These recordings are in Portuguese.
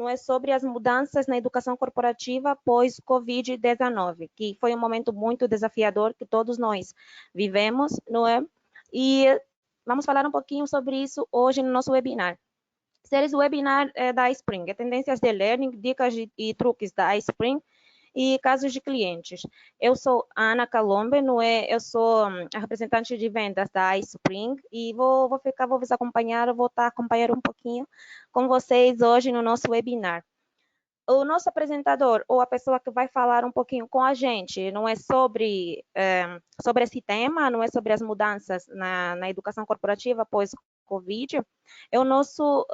não é sobre as mudanças na educação corporativa pós-Covid-19, que foi um momento muito desafiador que todos nós vivemos, não é? E vamos falar um pouquinho sobre isso hoje no nosso webinar. Esse webinar é da iSpring, tendências de learning, dicas e truques da iSpring e casos de clientes. Eu sou Ana Calombe, não é? Eu sou a representante de vendas da iSpring e vou vos acompanhar, vou estar acompanhando um pouquinho com vocês hoje no nosso webinar. O nosso apresentador, ou a pessoa que vai falar um pouquinho com a gente, não é sobre esse tema, não é sobre as mudanças na educação corporativa pós-Covid, é o nosso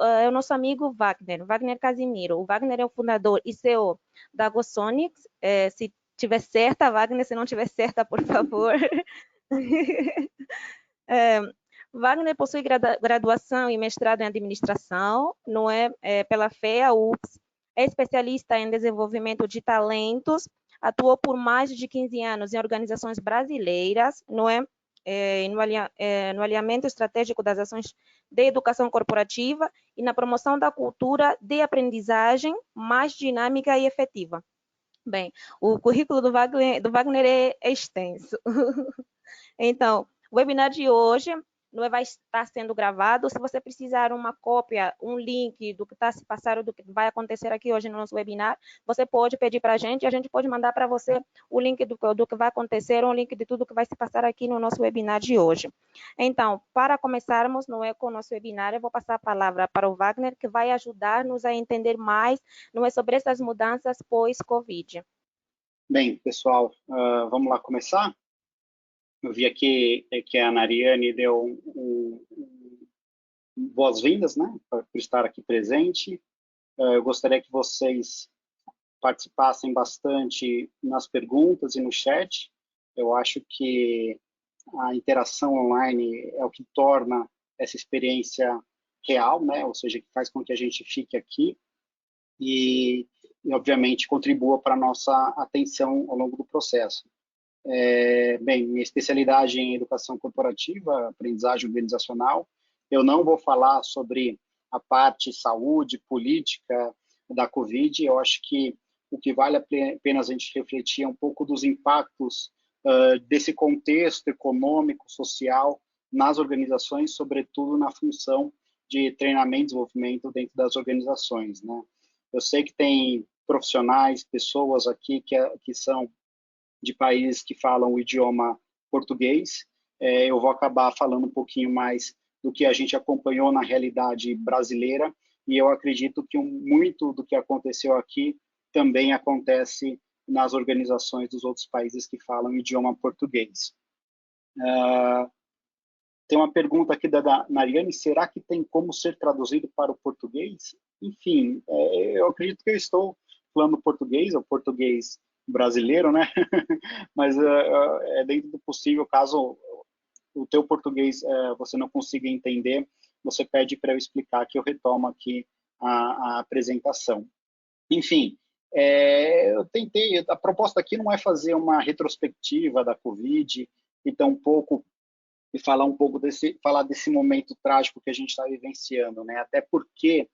amigo Wagner Casimiro. O Wagner é o fundador e CEO da GoSonics. Se tiver certa, Wagner, se não tiver certa, por favor. Wagner possui graduação e mestrado em administração, não é, pela FEA UFS, é especialista em desenvolvimento de talentos, atuou por mais de 15 anos em organizações brasileiras, não é, no alinhamento estratégico das ações de educação corporativa e na promoção da cultura de aprendizagem mais dinâmica e efetiva. Bem, o currículo do Wagner é extenso. Então, o webinar de hoje não vai estar sendo gravado. Se você precisar uma cópia, um link do que está se passando, do que vai acontecer aqui hoje no nosso webinar, você pode pedir para a gente pode mandar para você o link do que vai acontecer, um link de tudo que vai se passar aqui no nosso webinar de hoje. Então, para começarmos com o nosso webinar, eu vou passar a palavra para o Wagner, que vai ajudar-nos a entender mais sobre essas mudanças pós-Covid. Bem, pessoal, vamos lá começar? Eu vi aqui que a Nariane deu boas-vindas, né, por estar aqui presente. Eu gostaria que vocês participassem bastante nas perguntas e no chat. Eu acho que a interação online é o que torna essa experiência real, né, ou seja, que faz com que a gente fique aqui e obviamente, contribua para a nossa atenção ao longo do processo. Bem, minha especialidade em educação corporativa, aprendizagem organizacional. Eu não vou falar sobre a parte saúde, política da Covid. Eu acho que o que vale a pena a gente refletir é um pouco dos impactos desse contexto econômico, social, nas organizações, sobretudo na função de treinamento e desenvolvimento dentro das organizações, né? Eu sei que tem profissionais, pessoas aqui que são de países que falam o idioma português. Eu vou acabar falando um pouquinho mais do que a gente acompanhou na realidade brasileira, e eu acredito que muito do que aconteceu aqui também acontece nas organizações dos outros países que falam o idioma português. Tem uma pergunta aqui da Nariane: será que tem como ser traduzido para o português? Enfim, eu acredito que eu estou falando português, ou português brasileiro, né? Mas é dentro do possível. Caso o teu português você não consiga entender, você pede para eu explicar, que eu retomo aqui a apresentação. Enfim, eu tentei, a proposta aqui não é fazer uma retrospectiva da Covid e tampouco falar um pouco falar desse momento trágico que a gente está vivenciando, né? Até porque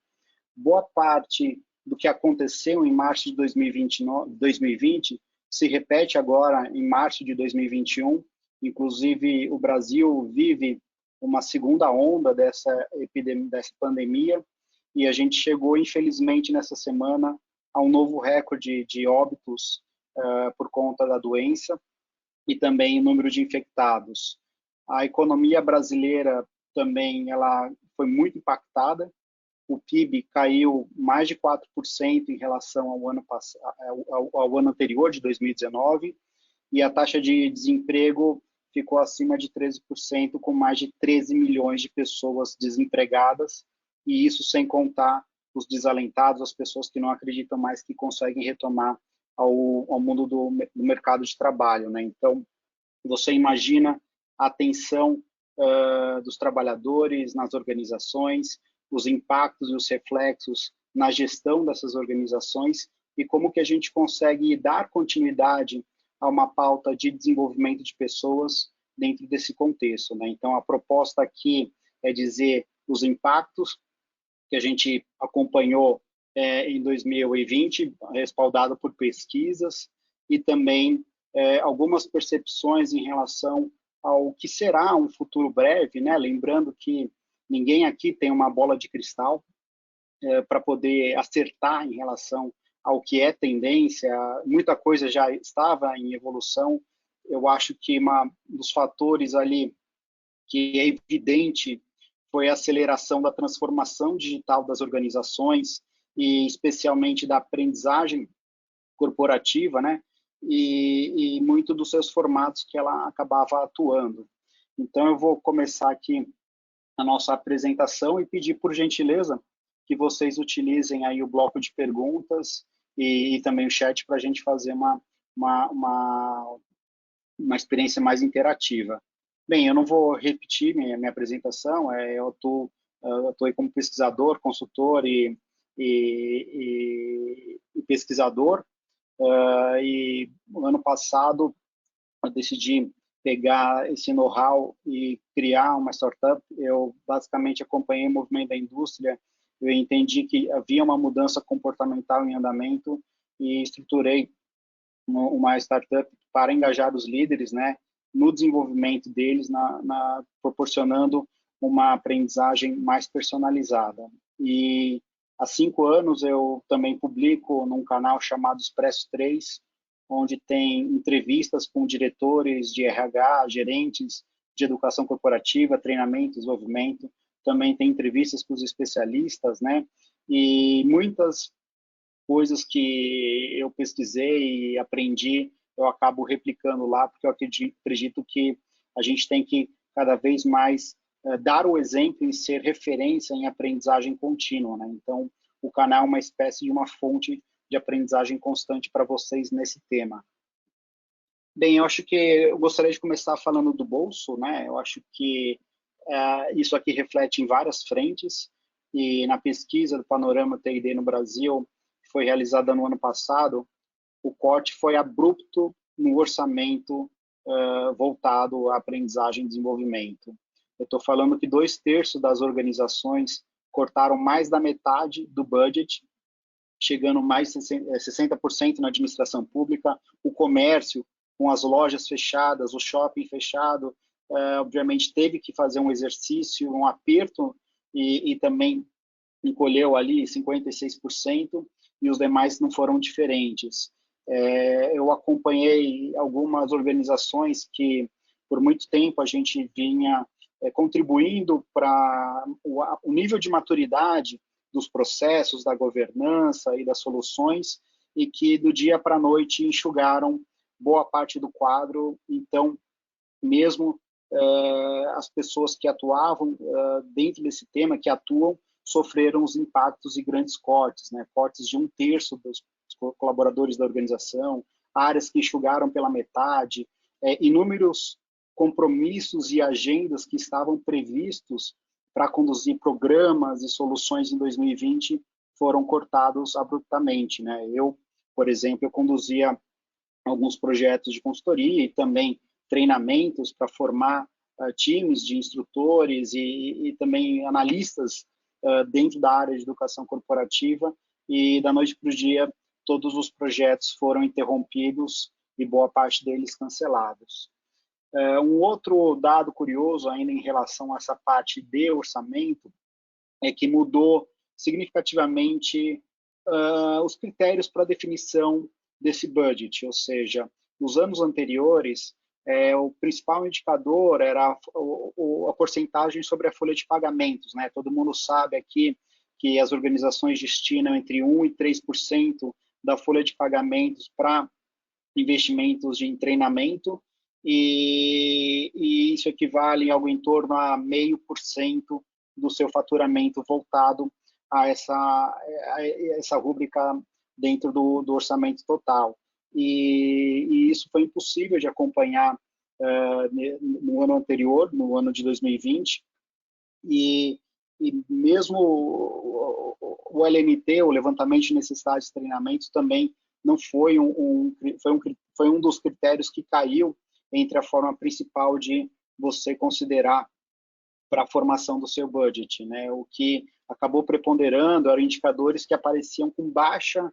boa parte do que aconteceu em março de 2020 se repete agora em março de 2021. Inclusive, o Brasil vive uma segunda onda dessa pandemia, e a gente chegou, infelizmente, nessa semana, a um novo recorde de óbitos por conta da doença, e também o número de infectados. A economia brasileira também ela foi muito impactada. O PIB caiu mais de 4% em relação ao ano anterior, de 2019, e a taxa de desemprego ficou acima de 13%, com mais de 13 milhões de pessoas desempregadas, e isso sem contar os desalentados, as pessoas que não acreditam mais que conseguem retomar ao mundo do mercado de trabalho, né? Então, você imagina a tensão dos trabalhadores nas organizações, os impactos e os reflexos na gestão dessas organizações, e como que a gente consegue dar continuidade a uma pauta de desenvolvimento de pessoas dentro desse contexto, né? Então, a proposta aqui é dizer os impactos que a gente acompanhou em 2020, respaldado por pesquisas e também algumas percepções em relação ao que será um futuro breve, né? Lembrando que ninguém aqui tem uma bola de cristal para poder acertar em relação ao que é tendência. Muita coisa já estava em evolução. Eu acho que um dos fatores ali que é evidente foi a aceleração da transformação digital das organizações e especialmente da aprendizagem corporativa, né? E muito dos seus formatos que ela acabava atuando. Então, eu vou começar aqui a nossa apresentação e pedir, por gentileza, que vocês utilizem aí o bloco de perguntas e também o chat para a gente fazer uma experiência mais interativa. Bem, eu não vou repetir minha apresentação, eu estou aí como pesquisador, consultor e pesquisador, e no ano passado eu decidi pegar esse know-how e criar uma startup. Eu basicamente acompanhei o movimento da indústria, eu entendi que havia uma mudança comportamental em andamento e estruturei uma startup para engajar os líderes, né, no desenvolvimento deles, proporcionando uma aprendizagem mais personalizada. E há 5 anos eu também publico num canal chamado Expresso 3, onde tem entrevistas com diretores de RH, gerentes de educação corporativa, treinamento, desenvolvimento. Também tem entrevistas com os especialistas, né? E muitas coisas que eu pesquisei e aprendi, eu acabo replicando lá, porque eu acredito que a gente tem que cada vez mais dar o exemplo e ser referência em aprendizagem contínua, né? Então, o canal é uma espécie de uma fonte de aprendizagem constante para vocês nesse tema. Bem, eu acho que eu gostaria de começar falando do bolso, né? Eu acho que isso aqui reflete em várias frentes, e na pesquisa do Panorama TID no Brasil, que foi realizada no ano passado, o corte foi abrupto no orçamento voltado à aprendizagem e desenvolvimento. Eu estou falando que 2/3 das organizações cortaram mais da metade do budget, chegando mais de 60% na administração pública, o comércio, com as lojas fechadas, o shopping fechado, obviamente teve que fazer um exercício, um aperto, e também encolheu ali 56%, e os demais não foram diferentes. Eu acompanhei algumas organizações que, por muito tempo, a gente vinha contribuindo para o nível de maturidade dos processos, da governança e das soluções, e que do dia para a noite enxugaram boa parte do quadro. Então, mesmo as pessoas que atuavam dentro desse tema, que atuam, sofreram os impactos e grandes cortes, né? Cortes de 1/3 dos colaboradores da organização, áreas que enxugaram pela metade, inúmeros compromissos e agendas que estavam previstos para conduzir programas e soluções em 2020 foram cortados abruptamente, né? Eu, por exemplo, eu conduzia alguns projetos de consultoria e também treinamentos para formar times de instrutores e também analistas dentro da área de educação corporativa, e da noite para o dia todos os projetos foram interrompidos e boa parte deles cancelados. Um outro dado curioso ainda em relação a essa parte de orçamento é que mudou significativamente os critérios para definição desse budget, ou seja, nos anos anteriores, o principal indicador era a porcentagem sobre a folha de pagamentos, né? Todo mundo sabe aqui que as organizações destinam entre 1% e 3% da folha de pagamentos para investimentos em treinamento, e isso equivale a algo em torno a 0,5% do seu faturamento voltado a essa rúbrica dentro do orçamento total. E isso foi impossível de acompanhar no ano anterior, no ano de 2020, e mesmo o LMT, o Levantamento de Necessidades de Treinamentos, também não foi foi um dos critérios que caiu entre a forma principal de você considerar para a formação do seu budget, né? O que acabou preponderando, eram indicadores que apareciam com baixa,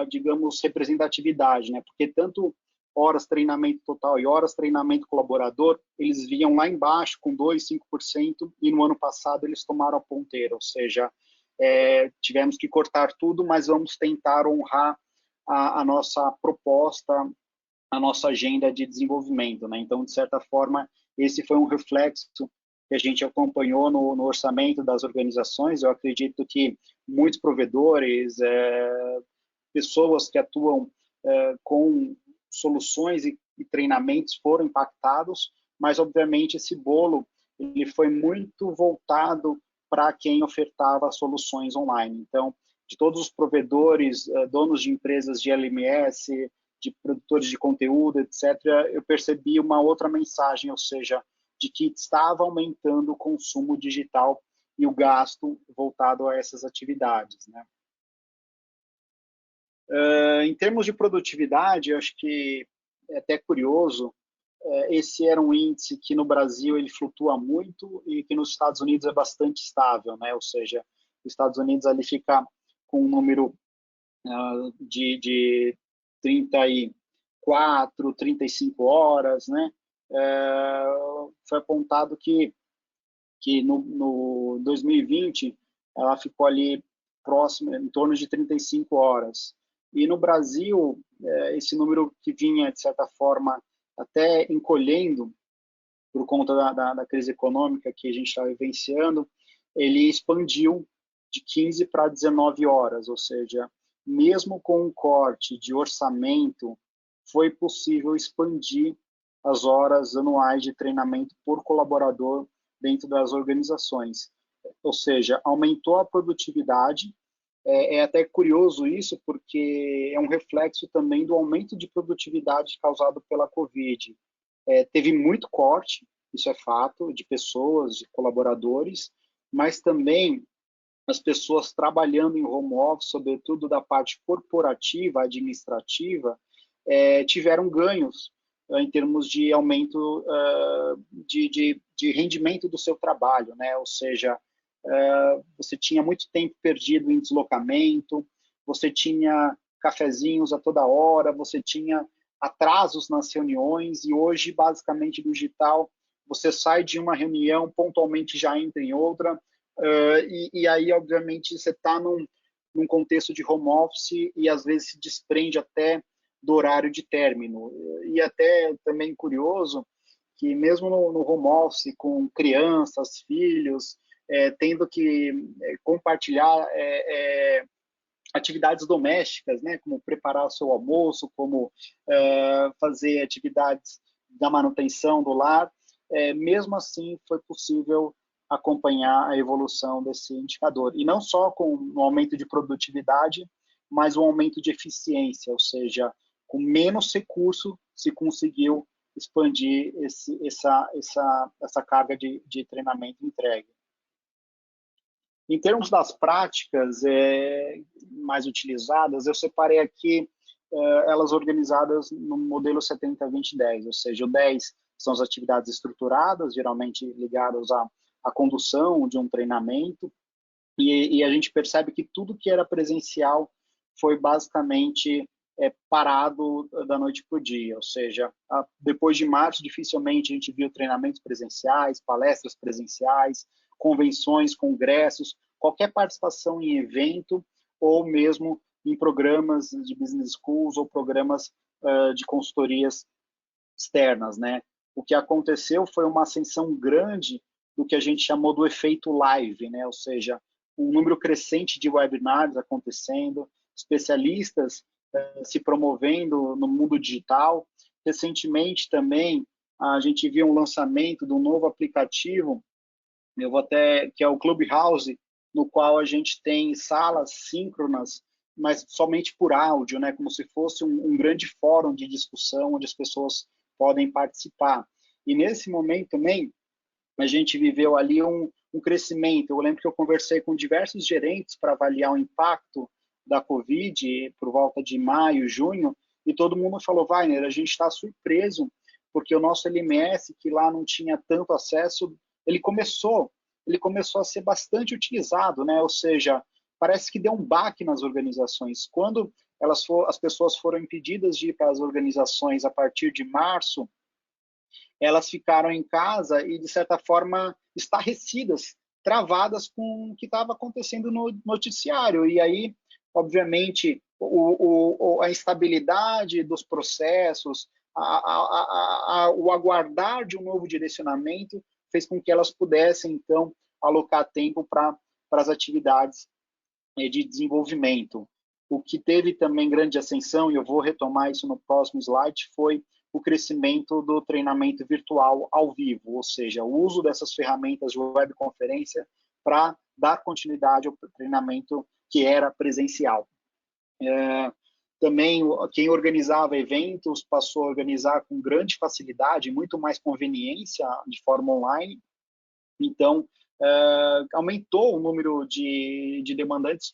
digamos, representatividade, né? Porque tanto horas treinamento total e horas treinamento colaborador, eles vinham lá embaixo com 2%, 5%, e no ano passado eles tomaram a ponteira, ou seja, tivemos que cortar tudo, mas vamos tentar honrar a nossa proposta, a nossa agenda de desenvolvimento, né? Então, de certa forma, esse foi um reflexo que a gente acompanhou no orçamento das organizações. Eu acredito que muitos provedores, pessoas que atuam com soluções e treinamentos foram impactados, mas, obviamente, esse bolo ele foi muito voltado para quem ofertava soluções online. Então, de todos os provedores, donos de empresas de LMS, de produtores de conteúdo, etc., eu percebi uma outra mensagem, ou seja, de que estava aumentando o consumo digital e o gasto voltado a essas atividades, né? Em termos de produtividade, eu acho que é até curioso, esse era um índice que no Brasil ele flutua muito e que nos Estados Unidos é bastante estável, né? Ou seja, os Estados Unidos ali fica com um número de 34, 35 horas, né? Foi apontado que no 2020 ela ficou ali próximo, em torno de 35 horas. E no Brasil, esse número que vinha, de certa forma, até encolhendo por conta da crise econômica que a gente está vivenciando, ele expandiu de 15 para 19 horas, ou seja, mesmo com um corte de orçamento, foi possível expandir as horas anuais de treinamento por colaborador dentro das organizações. Ou seja, aumentou a produtividade. É até curioso isso, porque é um reflexo também do aumento de produtividade causado pela Covid. Teve muito corte, isso é fato, de pessoas, de colaboradores, mas também as pessoas trabalhando em home office, sobretudo da parte corporativa, administrativa, tiveram ganhos em termos de aumento de rendimento do seu trabalho, né? Ou seja, você tinha muito tempo perdido em deslocamento, você tinha cafezinhos a toda hora, você tinha atrasos nas reuniões, e hoje, basicamente, digital, você sai de uma reunião, pontualmente já entra em outra, e aí, obviamente, você está num contexto de home office e, às vezes, se desprende até do horário de término. E até também curioso que, mesmo no home office, com crianças, filhos, tendo que compartilhar atividades domésticas, né, como preparar o seu almoço, como fazer atividades da manutenção do lar, mesmo assim foi possível acompanhar a evolução desse indicador. E não só com um aumento de produtividade, mas um aumento de eficiência, ou seja, com menos recurso se conseguiu expandir essa carga de treinamento entregue. Em termos das práticas mais utilizadas, eu separei aqui elas organizadas no modelo 70-20-10, ou seja, o 10 são as atividades estruturadas, geralmente ligadas à condução de um treinamento, e a gente percebe que tudo que era presencial foi basicamente parado da noite para o dia, ou seja, depois de março, dificilmente a gente viu treinamentos presenciais, palestras presenciais, convenções, congressos, qualquer participação em evento ou mesmo em programas de business schools ou programas de consultorias externas, né? O que aconteceu foi uma ascensão grande do que a gente chamou do efeito live, né? Ou seja, um número crescente de webinars acontecendo, especialistas se promovendo no mundo digital. Recentemente também a gente viu um lançamento de um novo aplicativo, que é o Clubhouse, no qual a gente tem salas síncronas, mas somente por áudio, né? Como se fosse um grande fórum de discussão onde as pessoas podem participar. E nesse momento também a gente viveu ali um crescimento. Eu lembro que eu conversei com diversos gerentes para avaliar o impacto da Covid por volta de maio, junho, e todo mundo falou, Wagner, a gente está surpreso, porque o nosso LMS, que lá não tinha tanto acesso, ele começou ele começou a ser bastante utilizado, né? Ou seja, parece que deu um baque nas organizações. Quando as pessoas foram impedidas de ir para as organizações a partir de março, elas ficaram em casa e, de certa forma, estarrecidas, travadas com o que estava acontecendo no noticiário. E aí, obviamente, a instabilidade dos processos, o aguardar de um novo direcionamento fez com que elas pudessem, então, alocar tempo para as atividades de desenvolvimento. O que teve também grande ascensão, e eu vou retomar isso no próximo slide, foi o crescimento do treinamento virtual ao vivo, ou seja, o uso dessas ferramentas de webconferência para dar continuidade ao treinamento que era presencial. Também, quem organizava eventos passou a organizar com grande facilidade, muito mais conveniência de forma online. Então, aumentou o número de demandantes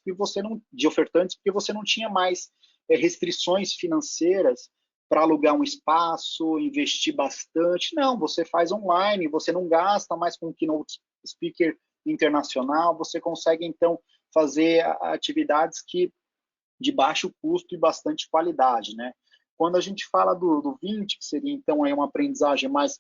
de ofertantes, porque você não tinha mais restrições financeiras para alugar um espaço, investir bastante. Não, você faz online, você não gasta mais com keynote speaker internacional, você consegue, então, fazer atividades de baixo custo e bastante qualidade, né? Quando a gente fala do 20, que seria, então, aí uma aprendizagem mais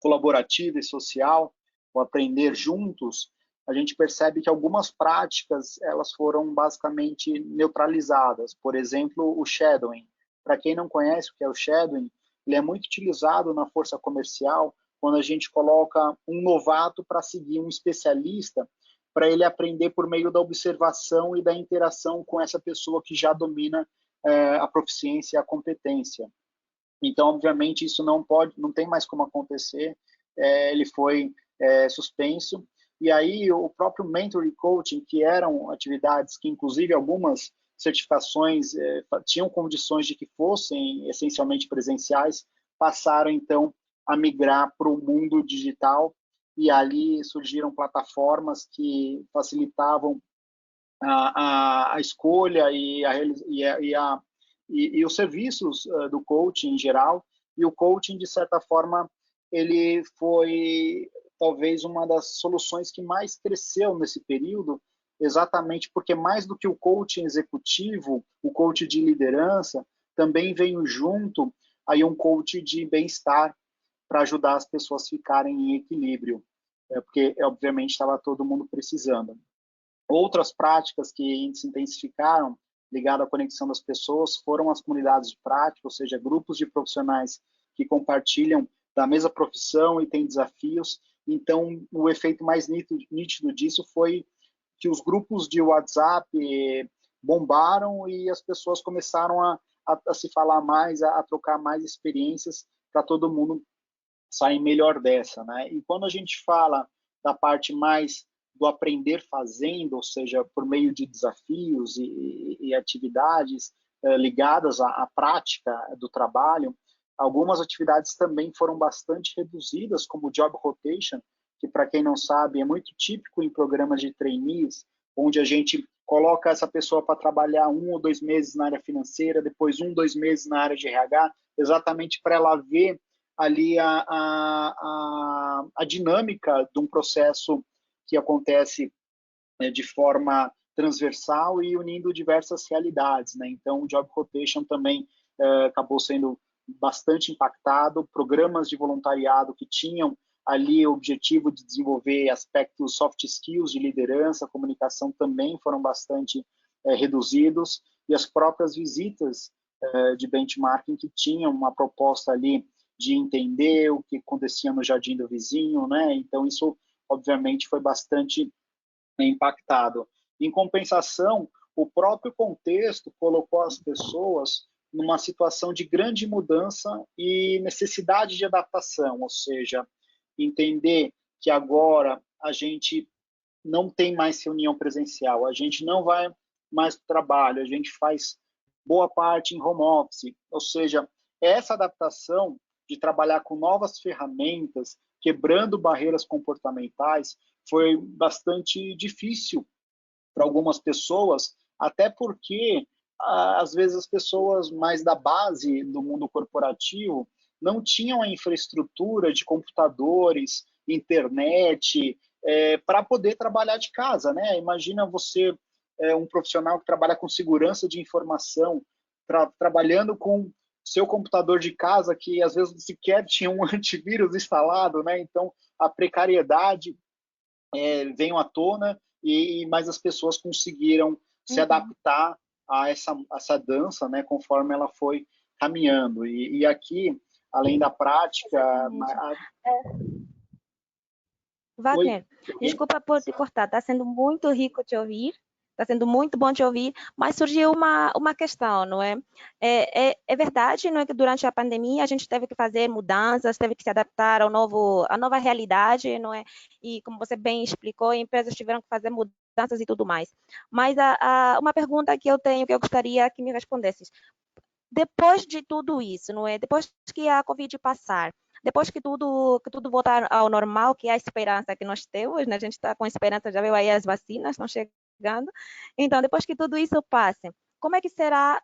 colaborativa e social, o aprender juntos, a gente percebe que algumas práticas elas foram basicamente neutralizadas. Por exemplo, o shadowing. Para quem não conhece o que é o shadowing, ele é muito utilizado na força comercial quando a gente coloca um novato para seguir um especialista, para ele aprender por meio da observação e da interação com essa pessoa que já domina a proficiência e a competência. Então, obviamente, isso não tem mais como acontecer. Ele foi suspenso. E aí, o próprio mentoring coaching, que eram atividades que, inclusive, algumas certificações tinham condições de que fossem essencialmente presenciais, passaram, então, a migrar para o mundo digital. E ali surgiram plataformas que facilitavam a escolha e os serviços do coaching em geral. E o coaching, de certa forma, ele foi talvez uma das soluções que mais cresceu nesse período, exatamente porque mais do que o coaching executivo, o coaching de liderança, também veio junto aí um coaching de bem-estar para ajudar as pessoas a ficarem em equilíbrio, porque obviamente estava todo mundo precisando. Outras práticas que se intensificaram ligadas à conexão das pessoas foram as comunidades de prática, ou seja, grupos de profissionais que compartilham da mesma profissão e têm desafios. Então, o efeito mais nítido disso foi que os grupos de WhatsApp bombaram e as pessoas começaram a se falar mais, a trocar mais experiências para todo mundo sair melhor dessa, né? E quando a gente fala da parte mais do aprender fazendo, ou seja, por meio de desafios e atividades ligadas à prática do trabalho, algumas atividades também foram bastante reduzidas, como o job rotation, que, para quem não sabe, é muito típico em programas de trainees, onde a gente coloca essa pessoa para trabalhar 1 ou 2 meses na área financeira, depois 1, 2 meses na área de RH, exatamente para ela ver ali a dinâmica de um processo que acontece de forma transversal e unindo diversas realidades, né? Então, o job rotation também acabou sendo bastante impactado. Programas de voluntariado que tinham ali o objetivo de desenvolver aspectos soft skills de liderança, comunicação também foram bastante reduzidos, e as próprias visitas de benchmarking que tinham uma proposta ali de entender o que acontecia no jardim do vizinho, né? Então, isso, obviamente, foi bastante impactado. Em compensação, o próprio contexto colocou as pessoas numa situação de grande mudança e necessidade de adaptação, ou seja, entender que agora a gente não tem mais reunião presencial, a gente não vai mais para o trabalho, a gente faz boa parte em home office, ou seja, essa adaptação de trabalhar com novas ferramentas, quebrando barreiras comportamentais, foi bastante difícil para algumas pessoas, até porque às vezes as pessoas mais da base do mundo corporativo não tinham a infraestrutura de computadores, internet para poder trabalhar de casa, né? Imagina você, um profissional que trabalha com segurança de informação, trabalhando com seu computador de casa, que às vezes sequer tinha um antivírus instalado, né? Então, a precariedade veio à tona, mas as pessoas conseguiram se adaptar a essa dança, né? Conforme ela foi caminhando. E aqui, além da prática... Wagner, desculpa por te cortar, está sendo muito rico te ouvir, está sendo muito bom te ouvir, mas surgiu uma questão, não é? É verdade, não é, que durante a pandemia a gente teve que fazer mudanças, teve que se adaptar à nova realidade, não é? E como você bem explicou, empresas tiveram que fazer mudanças e tudo mais. Mas uma pergunta que eu tenho, que eu gostaria que me respondesses, depois de tudo isso, não é? Depois que a Covid passar, depois que tudo voltar ao normal, que é a esperança que nós temos, né? A gente está com esperança, já veio aí as vacinas, estão chegando. Então, depois que tudo isso passe, como é que será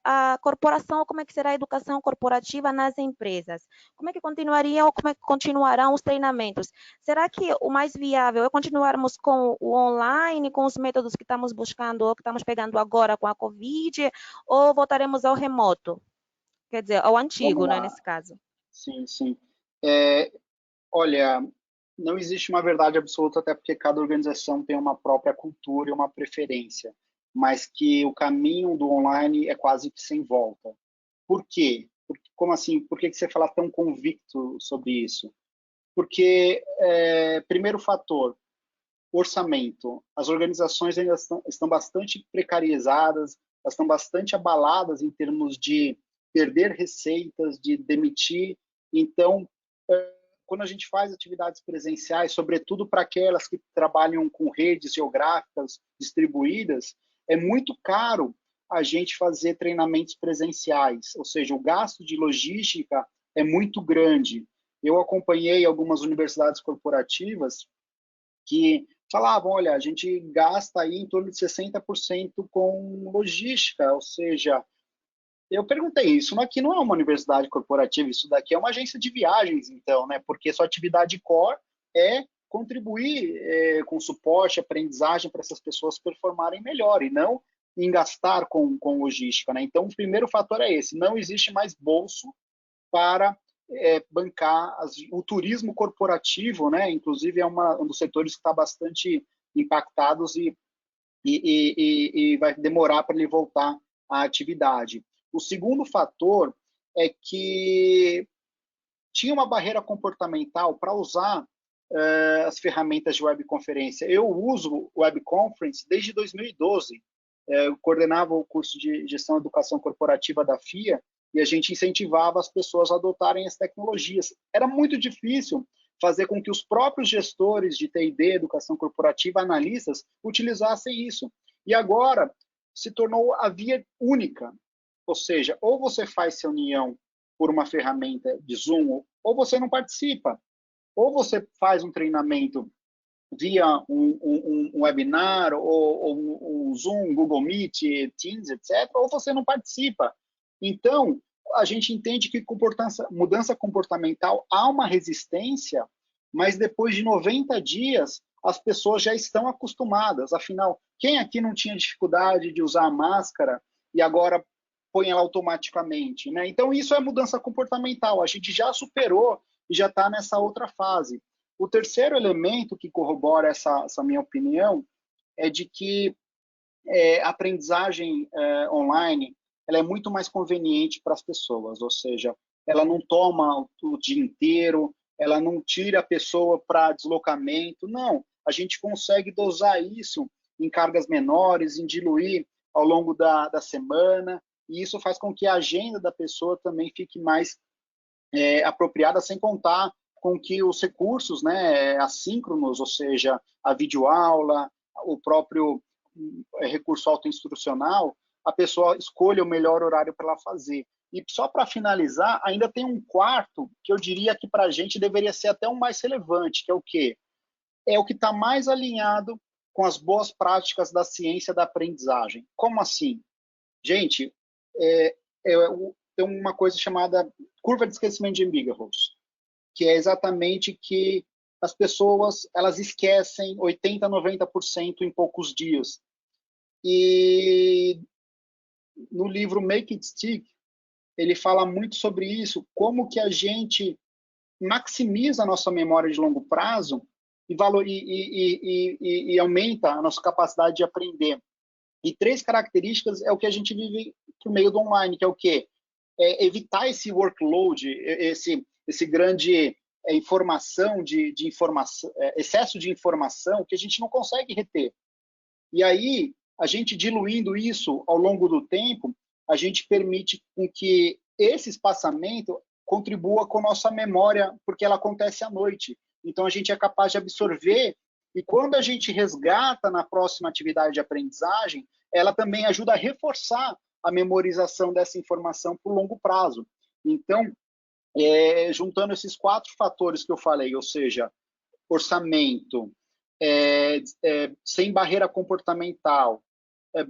a corporação, como é que será a educação corporativa nas empresas? Como é que continuariam, como é que continuarão os treinamentos? Será que o mais viável é continuarmos com o online, com os métodos que estamos buscando, ou que estamos pegando agora com a Covid, ou voltaremos ao remoto? Quer dizer, ao antigo, Vamos né, lá. nesse caso. Sim, sim. Olha, não existe uma verdade absoluta, até porque cada organização tem uma própria cultura e uma preferência, mas que o caminho do online é quase que sem volta. Por quê? Como assim? Por que você fala tão convicto sobre isso? Porque, primeiro fator, orçamento. As organizações ainda estão bastante precarizadas, elas estão bastante abaladas em termos de perder receitas, de demitir. Então, quando a gente faz atividades presenciais, sobretudo para aquelas que trabalham com redes geográficas distribuídas, é muito caro a gente fazer treinamentos presenciais, ou seja, o gasto de logística é muito grande. Eu acompanhei algumas universidades corporativas que falavam, olha, a gente gasta aí em torno de 60% com logística, ou seja, eu perguntei, isso aqui não é uma universidade corporativa, isso daqui é uma agência de viagens, então, né? Porque sua atividade core é contribuir com suporte, aprendizagem para essas pessoas performarem melhor e não em gastar com logística, né? Então, o primeiro fator é esse, não existe mais bolso para bancar o turismo corporativo, né? Inclusive é um dos setores que está bastante impactados e vai demorar para ele voltar à atividade. O segundo fator é que tinha uma barreira comportamental para usar as ferramentas de webconferência. Eu uso webconference desde 2012. Eu coordenava o curso de Gestão e Educação Corporativa da FIA e a gente incentivava as pessoas a adotarem as tecnologias. Era muito difícil fazer com que os próprios gestores de TID, Educação Corporativa, analistas, utilizassem isso. E agora se tornou a via única. Ou seja, ou você faz reunião por uma ferramenta de Zoom, ou você não participa. Ou você faz um treinamento via um webinar, ou um Zoom, Google Meet, Teams, etc., ou você não participa. Então, a gente entende que mudança comportamental há uma resistência, mas depois de 90 dias, as pessoas já estão acostumadas. Afinal, quem aqui não tinha dificuldade de usar a máscara e agora põe ela automaticamente, né? Então, isso é mudança comportamental. A gente já superou e já está nessa outra fase. O terceiro elemento que corrobora essa minha opinião é de que a aprendizagem online ela é muito mais conveniente para as pessoas, ou seja, ela não toma o dia inteiro, ela não tira a pessoa para deslocamento, não. A gente consegue dosar isso em cargas menores, em diluir ao longo da semana, e isso faz com que a agenda da pessoa também fique mais apropriada, sem contar com que os recursos, né, assíncronos, ou seja, a videoaula, o próprio recurso autoinstrucional, a pessoa escolha o melhor horário para ela fazer. E só para finalizar, ainda tem um quarto que eu diria que para a gente deveria ser até o mais relevante, que é o quê? É o que está mais alinhado com as boas práticas da ciência da aprendizagem. Como assim? Gente, tem uma coisa chamada curva de esquecimento de Embiggen-Rose, que é exatamente que as pessoas elas esquecem 80, 90% em poucos dias. E no livro Make It Stick, ele fala muito sobre isso, como que a gente maximiza a nossa memória de longo prazo e aumenta a nossa capacidade de aprender. E 3 características é o que a gente vive por meio do online, que é o quê? É evitar esse workload, esse grande informação de informação, excesso de informação que a gente não consegue reter. E aí, a gente diluindo isso ao longo do tempo, a gente permite com que esse espaçamento contribua com nossa memória, porque ela acontece à noite. Então, a gente é capaz de absorver, e quando a gente resgata na próxima atividade de aprendizagem, ela também ajuda a reforçar a memorização dessa informação por longo prazo. Então, juntando esses 4 fatores que eu falei, ou seja, orçamento, sem barreira comportamental,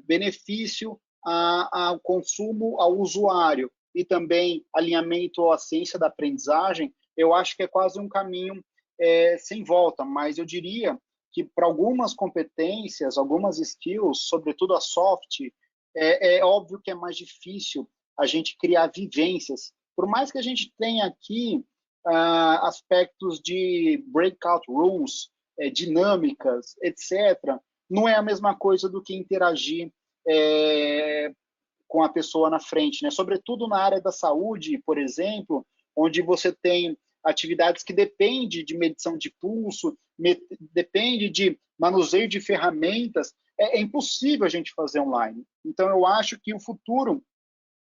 benefício ao consumo, ao usuário, e também alinhamento à ciência da aprendizagem, eu acho que é quase um caminho sem volta, mas eu diria que para algumas competências, algumas skills, sobretudo a soft, é óbvio que é mais difícil a gente criar vivências. Por mais que a gente tenha aqui aspectos de breakout rooms, dinâmicas, etc., não é a mesma coisa do que interagir com a pessoa na frente, né? Sobretudo na área da saúde, por exemplo, onde você tem atividades que dependem de medição de pulso, depende de manuseio de ferramentas, é impossível a gente fazer online. Então, eu acho que o futuro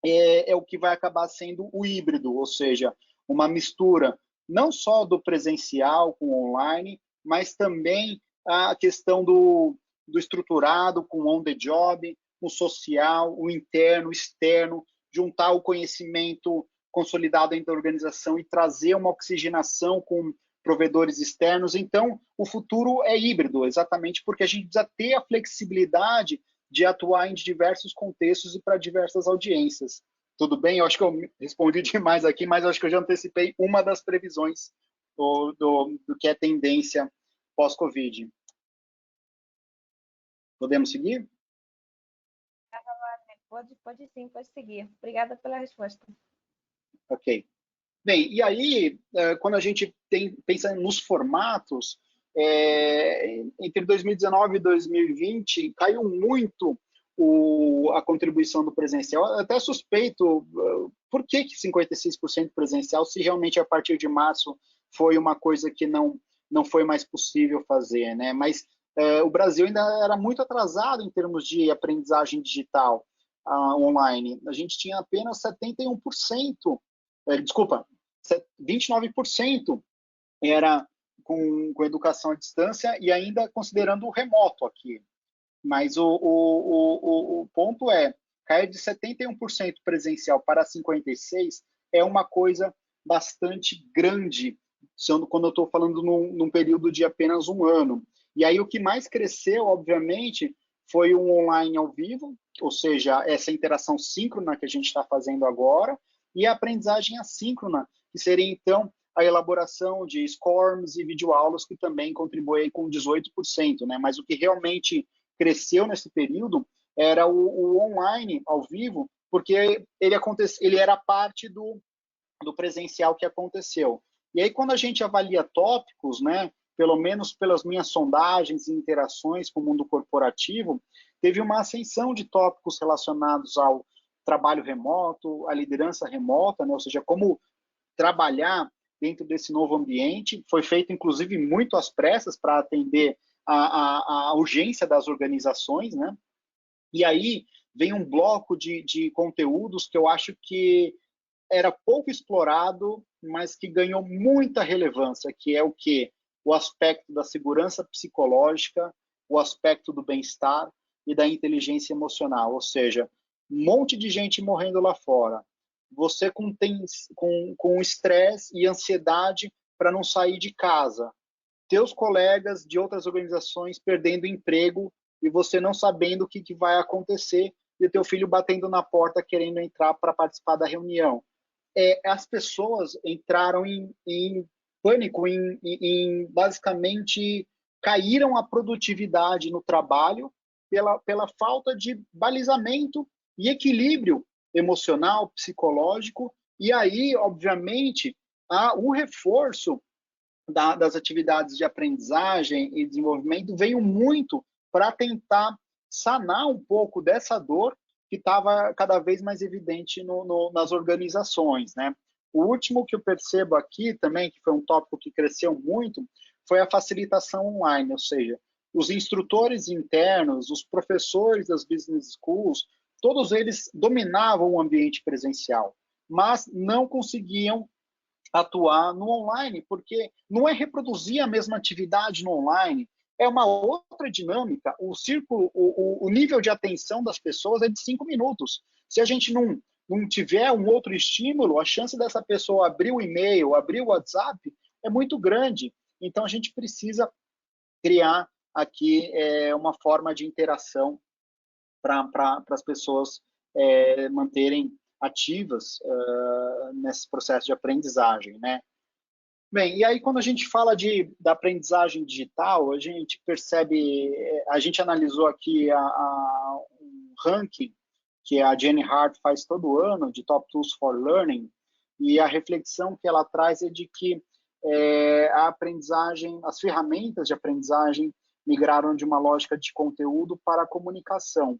é o que vai acabar sendo o híbrido, ou seja, uma mistura não só do presencial com o online, mas também a questão do estruturado com on the job, o social, o interno, o externo, juntar o conhecimento consolidado dentro da organização e trazer uma oxigenação com provedores externos. Então, o futuro é híbrido, exatamente porque a gente precisa ter a flexibilidade de atuar em diversos contextos e para diversas audiências. Tudo bem? Eu acho que eu respondi demais aqui, mas eu acho que eu já antecipei uma das previsões do que é tendência pós-Covid. Podemos seguir? Pode sim, pode seguir. Obrigada pela resposta. Ok. Bem, e aí, quando a gente pensa nos formatos, entre 2019 e 2020, caiu muito a contribuição do presencial. Eu até suspeito por que 56% presencial, se realmente a partir de março foi uma coisa que não foi mais possível fazer, né? Mas o Brasil ainda era muito atrasado em termos de aprendizagem digital online. A gente tinha apenas 71%, desculpa, 29% era com educação à distância e ainda considerando o remoto aqui. Mas o ponto é, cair de 71% presencial para 56% é uma coisa bastante grande, quando eu estou falando num período de apenas um ano. E aí o que mais cresceu, obviamente, foi o online ao vivo, ou seja, essa interação síncrona que a gente está fazendo agora, e a aprendizagem assíncrona, que seria, então, a elaboração de SCORMs e videoaulas, que também contribuem com 18%, né? Mas o que realmente cresceu nesse período era o online, ao vivo, porque ele era parte do presencial que aconteceu. E aí, quando a gente avalia tópicos, né, pelo menos pelas minhas sondagens e interações com o mundo corporativo, teve uma ascensão de tópicos relacionados ao trabalho remoto, à liderança remota, né, ou seja, como trabalhar dentro desse novo ambiente. Foi feito, inclusive, muito às pressas para atender a urgência das organizações, né? E aí vem um bloco de conteúdos que eu acho que era pouco explorado, mas que ganhou muita relevância, que é o quê? O aspecto da segurança psicológica, o aspecto do bem-estar e da inteligência emocional, ou seja, um monte de gente morrendo lá fora, você com estresse e ansiedade para não sair de casa, teus colegas de outras organizações perdendo emprego e você não sabendo o que vai acontecer, e o teu filho batendo na porta querendo entrar para participar da reunião. As pessoas entraram em pânico basicamente caíram a produtividade no trabalho pela falta de balizamento e equilíbrio emocional, psicológico, e aí, obviamente, o reforço das atividades de aprendizagem e desenvolvimento veio muito para tentar sanar um pouco dessa dor que estava cada vez mais evidente nas organizações, né? O último que eu percebo aqui também, que foi um tópico que cresceu muito, foi a facilitação online, ou seja, os instrutores internos, os professores das business schools, todos eles dominavam o ambiente presencial, mas não conseguiam atuar no online, porque não é reproduzir a mesma atividade no online, é uma outra dinâmica. O círculo, o nível de atenção das pessoas é de 5 minutos. Se a gente não tiver um outro estímulo, a chance dessa pessoa abrir o e-mail, abrir o WhatsApp, é muito grande. Então, a gente precisa criar aqui uma forma de interação para as pessoas manterem ativas nesse processo de aprendizagem, né? Bem, e aí quando a gente fala da aprendizagem digital, a gente percebe, a gente analisou aqui um ranking que a Jenny Hart faz todo ano, de Top Tools for Learning, e a reflexão que ela traz é de que a aprendizagem, as ferramentas de aprendizagem migraram de uma lógica de conteúdo para a comunicação.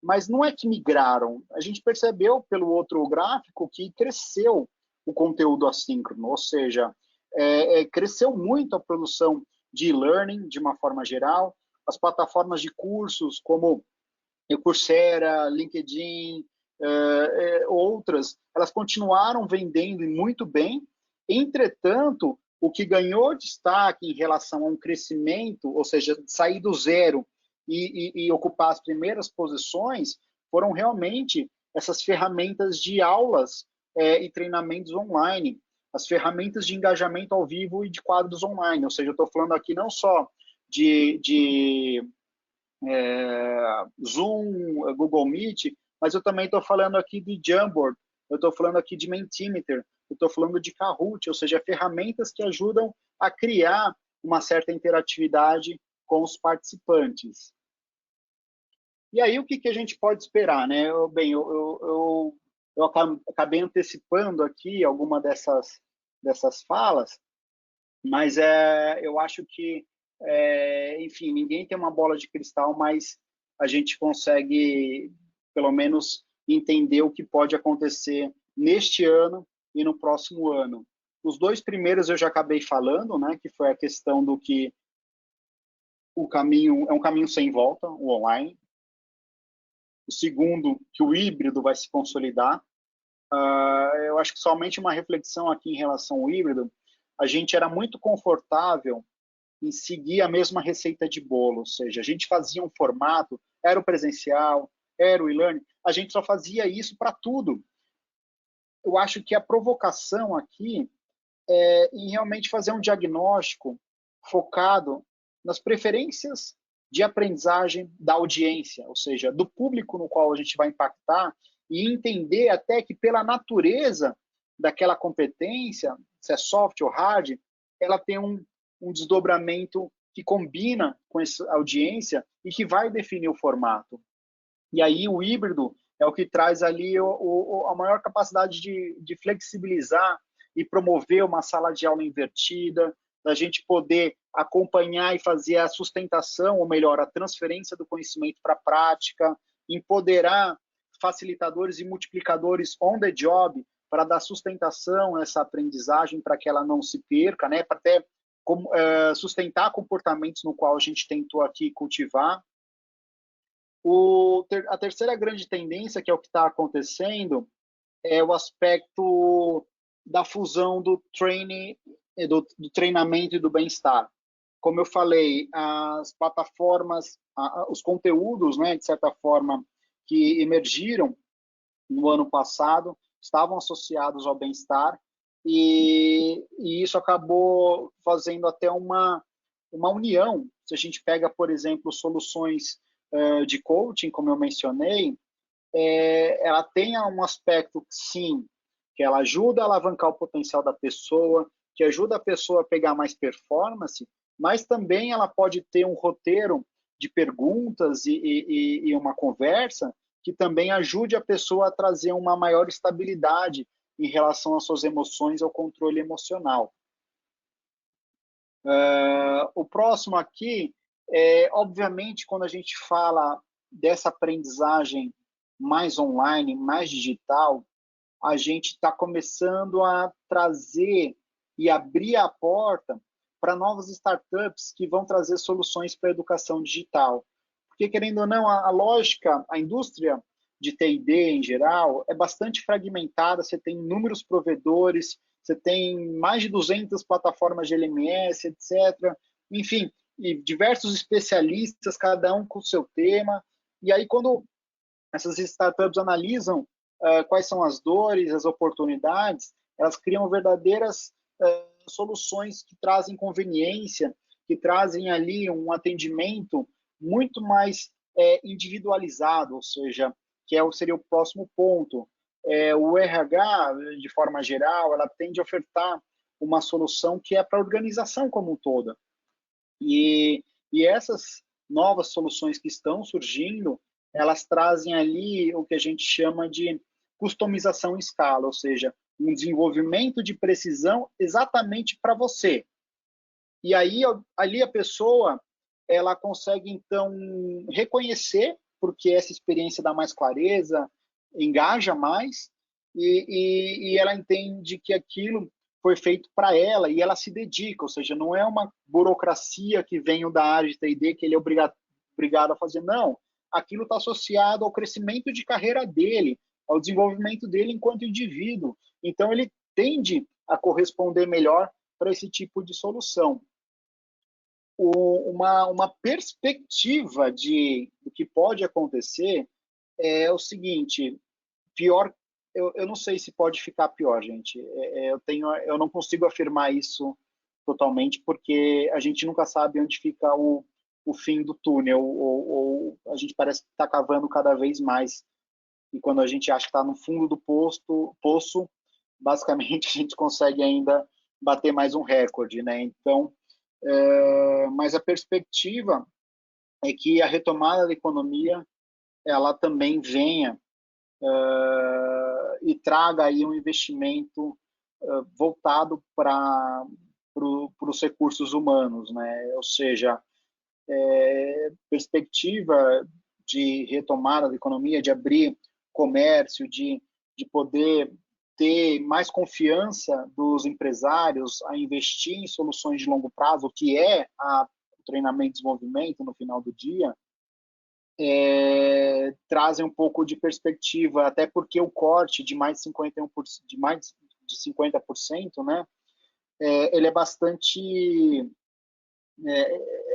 Mas não é que migraram, a gente percebeu pelo outro gráfico que cresceu o conteúdo assíncrono, ou seja, cresceu muito a produção de e-learning de uma forma geral, as plataformas de cursos como o Coursera, LinkedIn, outras, elas continuaram vendendo e muito bem. Entretanto, o que ganhou destaque em relação a um crescimento, ou seja, sair do zero e ocupar as primeiras posições, foram realmente essas ferramentas de aulas e treinamentos online, as ferramentas de engajamento ao vivo e de quadros online. Ou seja, eu estou falando aqui não só de Zoom, Google Meet, mas eu também estou falando aqui de Jamboard, eu estou falando aqui de Mentimeter, eu estou falando de Kahoot, ou seja, ferramentas que ajudam a criar uma certa interatividade com os participantes. E aí, o que a gente pode esperar, né? Bem, eu acabei antecipando aqui alguma dessas falas, mas eu acho que, enfim, ninguém tem uma bola de cristal, mas a gente consegue, pelo menos, entender o que pode acontecer neste ano e no próximo ano. Os dois primeiros eu já acabei falando, né, que foi a questão do que o caminho é um caminho sem volta, o online. O segundo, que o híbrido vai se consolidar. Eu acho que somente uma reflexão aqui em relação ao híbrido, a gente era muito confortável em seguir a mesma receita de bolo, ou seja, a gente fazia um formato, era o presencial, era o e-learning, a gente só fazia isso para tudo. Eu acho que a provocação aqui é em realmente fazer um diagnóstico focado nas preferências de aprendizagem da audiência, ou seja, do público no qual a gente vai impactar, e entender até que pela natureza daquela competência, se é soft ou hard, ela tem um desdobramento que combina com essa audiência e que vai definir o formato. E aí o híbrido é o que traz ali a maior capacidade de flexibilizar e promover uma sala de aula invertida, da gente poder acompanhar e fazer a sustentação, ou melhor, a transferência do conhecimento para a prática, empoderar facilitadores e multiplicadores on the job para dar sustentação a essa aprendizagem, para que ela não se perca, né? Para até sustentar comportamentos no qual a gente tentou aqui cultivar. A terceira grande tendência, que é o que está acontecendo, é o aspecto da fusão do treinamento e do bem-estar. Como eu falei, as plataformas, os conteúdos, né, de certa forma, que emergiram no ano passado, estavam associados ao bem-estar, e isso acabou fazendo até uma união. Se a gente pega, por exemplo, soluções de coaching, como eu mencionei, ela tem um aspecto, sim, que ela ajuda a alavancar o potencial da pessoa, que ajuda a pessoa a pegar mais performance, mas também ela pode ter um roteiro de perguntas e uma conversa que também ajude a pessoa a trazer uma maior estabilidade em relação às suas emoções, ao controle emocional. O próximo aqui obviamente, quando a gente fala dessa aprendizagem mais online, mais digital, a gente está começando a trazer e abrir a porta para novas startups que vão trazer soluções para a educação digital. Porque, querendo ou não, a lógica, a indústria de T&D em geral é bastante fragmentada, você tem inúmeros provedores, você tem mais de 200 plataformas de LMS, etc. Enfim, e diversos especialistas, cada um com o seu tema. E aí, quando essas startups analisam quais são as dores, as oportunidades, elas criam verdadeiras soluções que trazem conveniência, que trazem ali um atendimento muito mais individualizado, ou seja, que seria o próximo ponto. O RH, de forma geral, ela tende a ofertar uma solução que é para a organização como um todo. E essas novas soluções que estão surgindo, elas trazem ali o que a gente chama de customização em escala, ou seja, um desenvolvimento de precisão exatamente para você. E aí ali a pessoa ela consegue então reconhecer, porque essa experiência dá mais clareza, engaja mais, e ela entende que aquilo foi feito para ela e ela se dedica, ou seja, não é uma burocracia que vem da área de T&D que ele é obrigado a fazer, não. Aquilo está associado ao crescimento de carreira dele, ao desenvolvimento dele enquanto indivíduo. Então, ele tende a corresponder melhor para esse tipo de solução. Uma perspectiva do que pode acontecer é o seguinte: pior, eu não sei se pode ficar pior, gente. Eu não consigo afirmar isso totalmente, porque a gente nunca sabe onde fica o fim do túnel, ou a gente parece que está cavando cada vez mais. E quando a gente acha que está no fundo do poço, basicamente a gente consegue ainda bater mais um recorde, né? Então, mas a perspectiva é que a retomada da economia ela também venha e traga aí um investimento voltado para os recursos humanos, né? Ou seja, perspectiva de retomada da economia, de abrir comércio, de poder ter mais confiança dos empresários a investir em soluções de longo prazo, que é o treinamento e desenvolvimento no final do dia, trazem um pouco de perspectiva, até porque o corte de mais de 51%, de mais de 50%, né, ele é bastante,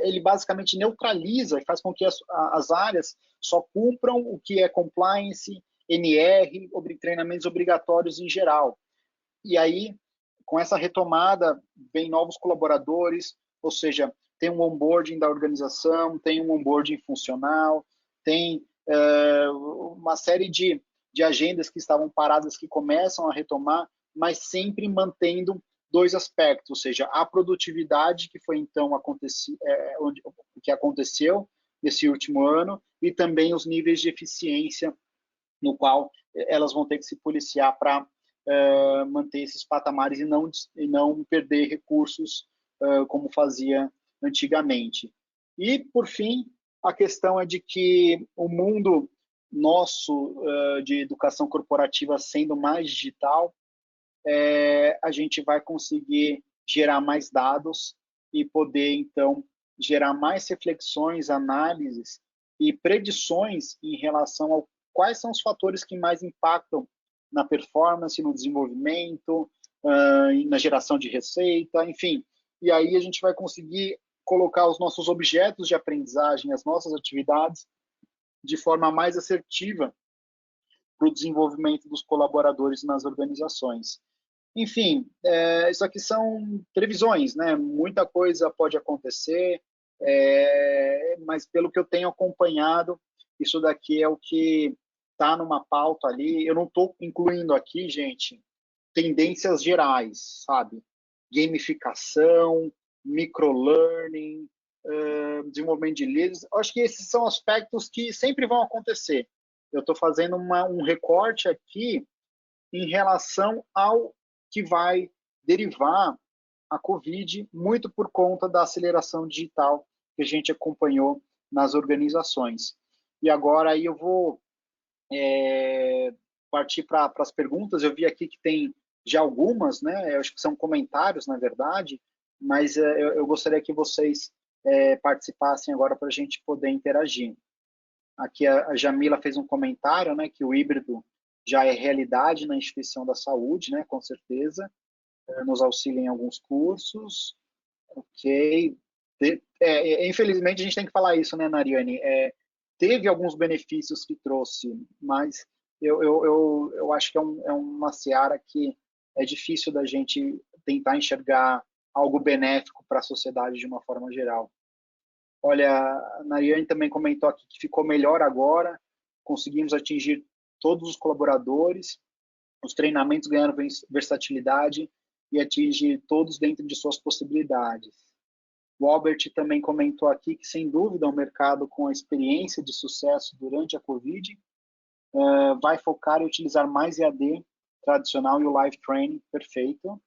ele basicamente neutraliza e faz com que as áreas só cumpram o que é compliance, NR, treinamentos obrigatórios em geral. E aí, com essa retomada, vem novos colaboradores, ou seja, tem um onboarding da organização, tem um onboarding funcional, tem uma série de agendas que estavam paradas que começam a retomar, mas sempre mantendo dois aspectos, ou seja, a produtividade que foi então que aconteceu nesse último ano e também os níveis de eficiência no qual elas vão ter que se policiar para manter esses patamares e não perder recursos como fazia antigamente. E, por fim, a questão é de que o mundo nosso de educação corporativa sendo mais digital, a gente vai conseguir gerar mais dados e poder, então, gerar mais reflexões, análises e predições em relação ao quais são os fatores que mais impactam na performance, no desenvolvimento, na geração de receita, enfim. E aí a gente vai conseguir colocar os nossos objetos de aprendizagem, as nossas atividades, de forma mais assertiva para o desenvolvimento dos colaboradores nas organizações. Enfim, isso aqui são previsões, né? Muita coisa pode acontecer, mas pelo que eu tenho acompanhado, isso daqui é o que está numa pauta ali. Eu não estou incluindo aqui, gente, tendências gerais, sabe? gamificação, microlearning, desenvolvimento de leads. Acho que esses são aspectos que sempre vão acontecer. Eu estou fazendo um recorte aqui em relação ao que vai derivar a Covid, muito por conta da aceleração digital que a gente acompanhou nas organizações. E agora aí eu vou partir para as perguntas. Eu vi aqui que tem já algumas, né? Eu acho que são comentários, na verdade, mas eu gostaria que vocês participassem agora para a gente poder interagir. Aqui a Jamila fez um comentário, né, que o híbrido já é realidade na instituição da saúde, né, com certeza, nos auxilia em alguns cursos, ok. Infelizmente a gente tem que falar isso, né, Nariane? Teve alguns benefícios que trouxe, mas eu acho que é uma seara que é difícil da gente tentar enxergar algo benéfico para a sociedade de uma forma geral. Olha, a Nariane também comentou aqui que ficou melhor agora, conseguimos atingir todos os colaboradores, os treinamentos ganharam versatilidade e atinge todos dentro de suas possibilidades. O Albert também comentou aqui que, sem dúvida, o mercado com a experiência de sucesso durante a Covid vai focar em utilizar mais EAD tradicional e o live training, perfeito.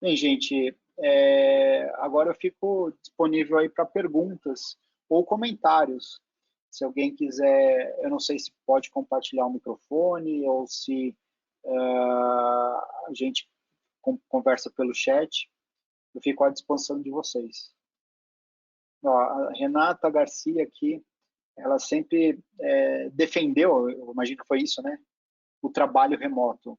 Bem, gente, agora eu fico disponível aí para perguntas ou comentários. Se alguém quiser, eu não sei se pode compartilhar o microfone ou se a gente conversa pelo chat. Eu fico à disposição de vocês. Ó, a Renata Garcia aqui, ela sempre defendeu, eu imagino que foi isso, né? O trabalho remoto.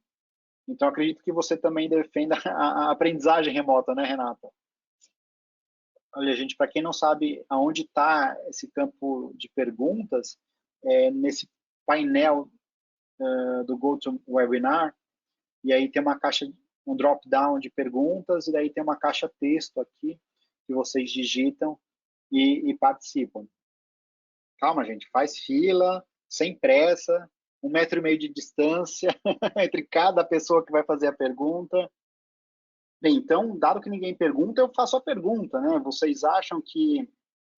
Então, acredito que você também defenda a aprendizagem remota, né, Renata? Olha, gente, para quem não sabe aonde está esse campo de perguntas, nesse painel do GoToWebinar, e aí tem uma caixa, um drop-down de perguntas, e daí tem uma caixa texto aqui, que vocês digitam e participam. Calma, gente, faz fila, sem pressa, 1,5 metro de distância entre cada pessoa que vai fazer a pergunta. Bem, então, dado que ninguém pergunta, eu faço a pergunta, né? Vocês acham que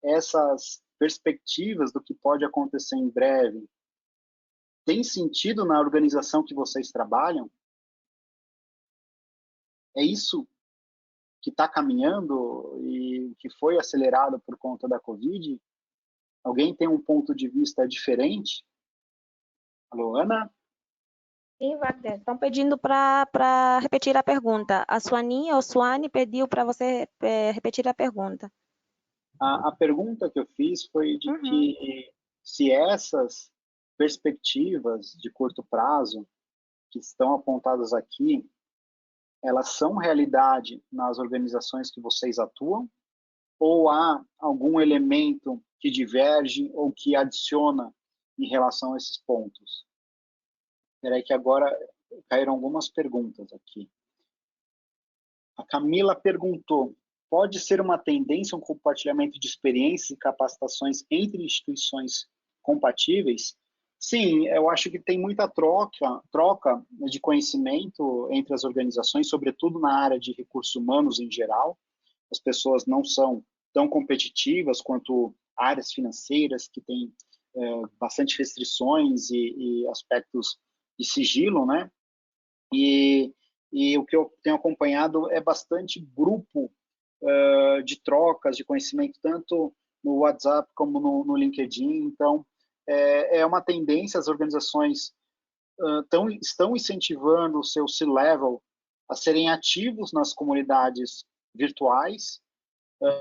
essas perspectivas do que pode acontecer em breve tem sentido na organização que vocês trabalham? É isso que está caminhando e que foi acelerado por conta da Covid? Alguém tem um ponto de vista diferente? Alô, Ana? Sim, Wagner. Estão pedindo para repetir a pergunta. A Suaninha ou Suane pediu para você repetir a pergunta. A pergunta que eu fiz foi de que se essas perspectivas de curto prazo que estão apontadas aqui, elas são realidade nas organizações que vocês atuam? Ou há algum elemento que diverge ou que adiciona em relação a esses pontos? Espera aí que agora caíram algumas perguntas aqui. A Camila perguntou, pode ser uma tendência um compartilhamento de experiências e capacitações entre instituições compatíveis? Sim, eu acho que tem muita troca de conhecimento entre as organizações, sobretudo na área de recursos humanos em geral. As pessoas não são tão competitivas quanto áreas financeiras, que têm bastante restrições e aspectos de sigilo, né? E o que eu tenho acompanhado é bastante grupo de trocas de conhecimento, tanto no WhatsApp como no LinkedIn. Então, é uma tendência, as organizações estão incentivando o seu C-Level a serem ativos nas comunidades virtuais,